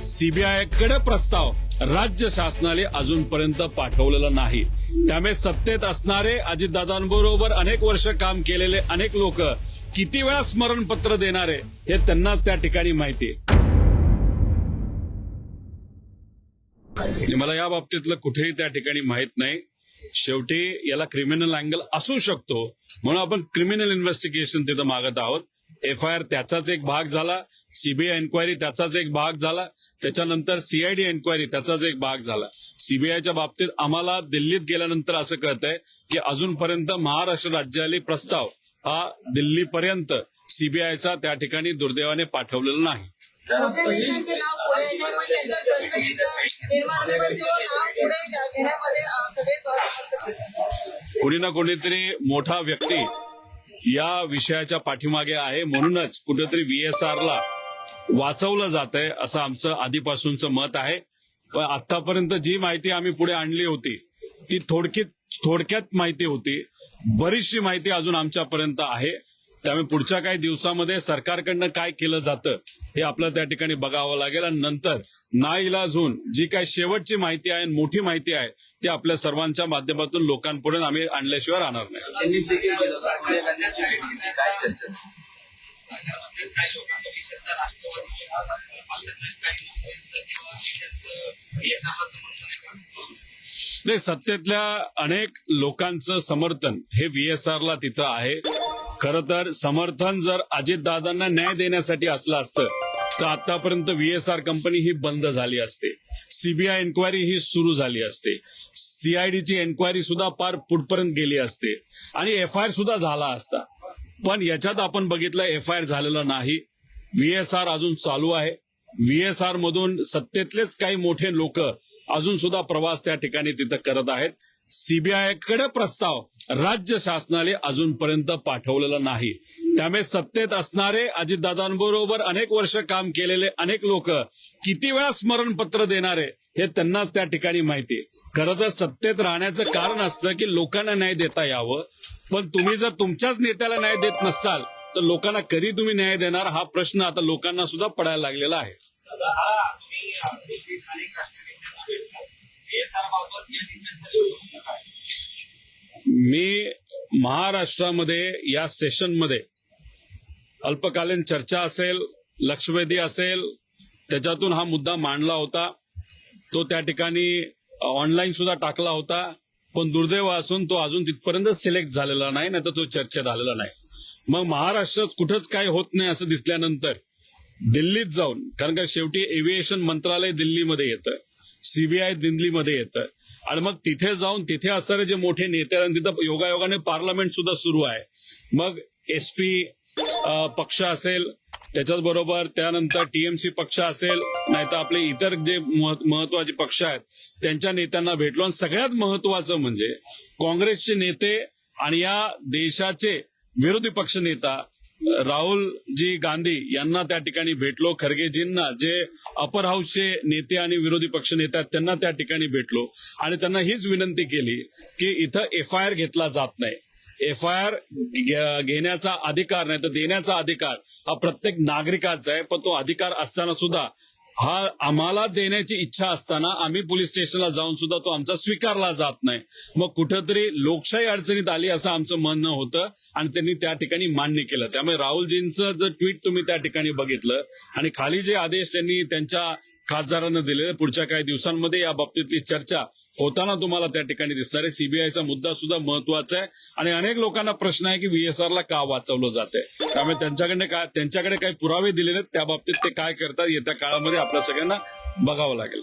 CBI कडे प्रस्ताव राज्य शासनाने अजूनपर्यंत पाठवलेला नाही। त्यामुळे सत्तेत असणारे अजितदादांबरोबर अनेक वर्ष काम केलेले अनेक लोक किती वेळा स्मरणपत्र देणारे हे त्यांनाच त्या ठिकाणी माहिती आहे। मला या बाबतीतलं कुठेही त्या ठिकाणी माहित नाही। शेवटी याला क्रिमिनल अँगल असू शकतो म्हणून आपण क्रिमिनल इन्व्हेस्टिगेशन तिथं मागत आहोत। FIR त्याचाच एक भाग झाला, सीबीआय एन्क्वायरी त्याचाच एक भाग झाला, त्याच्यानंतर CID एन्क्वायरी त्याचाच एक भाग झाला। सीबीआयच्या बाबतीत आम्हाला दिल्लीत गेल्यानंतर असं कळतंय की अजूनपर्यंत महाराष्ट्र राज्याला प्रस्ताव हा दिल्लीपर्यंत सीबीआयचा त्या ठिकाणी दुर्दैवाने पाठवलेला नाही। कोणी ना कोणीतरी मोठा व्यक्ती या विषयाच्या पाठीमागे आहे, म्हणूनच कुठेतरी VSR ला वाचवलं जात आहे असं आमचं आधीपासूनचं मत आहे। पण आतापर्यंत जी माहिती आम्ही पुढे आणली होती ती थोडक्यात माहिती होती, बरीचशी माहिती अजून आमच्यापर्यंत आहे। त्यामुळे पुढच्या काही दिवसामध्ये सरकारकडनं काय केलं जातं हे आपल्याला त्या ठिकाणी बघावं लागेल आणि नंतर नाईलाज होऊन जी काही शेवटची माहिती आहे, मोठी माहिती आहे ती आपल्या सर्वांच्या माध्यमातून लोकांपुढे आम्ही आणल्याशिवाय राहणार नाही। नाही, सत्तेतल्या अनेक लोकांचं समर्थन हे VSR ला तिथं आहे। खरं तर समर्थन जर अजितदादांना न्याय देण्यासाठी असलं असतं तर आतापर्यंत VSR कंपनी ही बंद झाली असते, सीबीआय एन्क्वायरी ही सुरू झाली असते, CID ची एन्क्वायरी सुद्धा पार पुढपर्यंत गेली असते आणि FIR सुद्धा झाला असता। पण याच्यात आपण बघितलं FIR झालेलं नाही, VSR अजून चालू आहे। VSR मधून सत्तेतलेच काही मोठे लोक अजून सुद्धा प्रवास त्या ठिकाणी तिथं करत आहेत। सीबीआय कडे प्रस्ताव राज्य शासनाने अजूनपर्यंत पाठवलेला नाही। त्यामुळे सत्तेत असणारे अजितदादांबरोबर अनेक वर्ष काम केलेले अनेक लोक किती वेळा स्मरणपत्र देणारे हे त्यांनाच त्या ठिकाणी माहिती आहे। खरं तर सत्तेत राहण्याचं कारण असतं की लोकांना न्याय देता यावं, पण तुम्ही जर तुमच्याच नेत्याला न्याय देत नसाल तर लोकांना कधी तुम्ही न्याय देणार हा प्रश्न आता लोकांना सुद्धा पडायला लागलेला आहे। मी महाराष्ट्रामध्ये या सेशनमध्ये अल्पकालीन चर्चा असेल, लक्षवेधी असेल, त्याच्यातून हा मुद्दा मांडला होता। तो त्या ठिकाणी ऑनलाईन सुद्धा टाकला होता, पण दुर्दैव असून तो अजून तिथपर्यंत सिलेक्ट झालेला नाही, नाही तर तो चर्चेत आलेला नाही। मग महाराष्ट्रात कुठंच काही होत नाही असं दिसल्यानंतर दिल्लीत जाऊन, कारण का शेवटी एव्हिएशन मंत्रालय दिल्लीमध्ये येतं, सीबीआय दिल्लीमध्ये येतं आणि मग तिथे जाऊन तिथे असणारे जे मोठे नेते आहेत तिथं योगायोगाने पार्लमेंट सुद्धा सुरू आहे। मग SP पक्ष असेल, त्याच्याच बरोबर त्यानंतर TMC पक्ष असेल, नाही तर आपले इतर जे महत्वाचे पक्ष आहेत त्यांच्या नेत्यांना भेटलो आणि सगळ्यात महत्वाचं म्हणजे काँग्रेसचे नेते आणि या देशाचे विरोधी पक्ष नेता राहुलजी गांधी यांना त्या ठिकाणी भेटलो। खरगेजींना जे अपर हाऊसचे नेते आणि विरोधी पक्ष नेते आहेत त्यांना त्या ठिकाणी भेटलो आणि त्यांना हीच विनंती केली की इथं FIR घेतला जात नाही। FIR घेण्याचा अधिकार नाही तर देण्याचा अधिकार हा प्रत्येक नागरिकाचा आहे, पण तो अधिकार असताना सुद्धा हा आम्हाला देण्याची इच्छा असताना आम्ही पोलीस स्टेशनला जाऊन सुद्धा तो आमचा स्वीकारला जात नाही। मग कुठेतरी लोकशाही अडचणीत आली असं आमचं म्हणणं होतं आणि त्यांनी त्या ठिकाणी मान्य केलं। त्यामुळे राहुलजींचं जर ट्विट तुम्ही त्या ठिकाणी बघितलं आणि खाली जे आदेश त्यांनी त्यांच्या खासदारांना दिलेले पुढच्या काही दिवसांमध्ये या बाबतीतली चर्चा होताना तुम्हाला त्या ठिकाणी दिसणार आहे। सीबीआयचा मुद्दा सुद्धा महत्वाचा आहे आणि अनेक लोकांना प्रश्न आहे की VSR ला का वाचवलं जाते। त्यामुळे त्यांच्याकडे काही पुरावे दिले नाहीत, त्या बाबतीत ते काय करतात येत्या काळामध्ये आपल्या सगळ्यांना बघावं लागेल।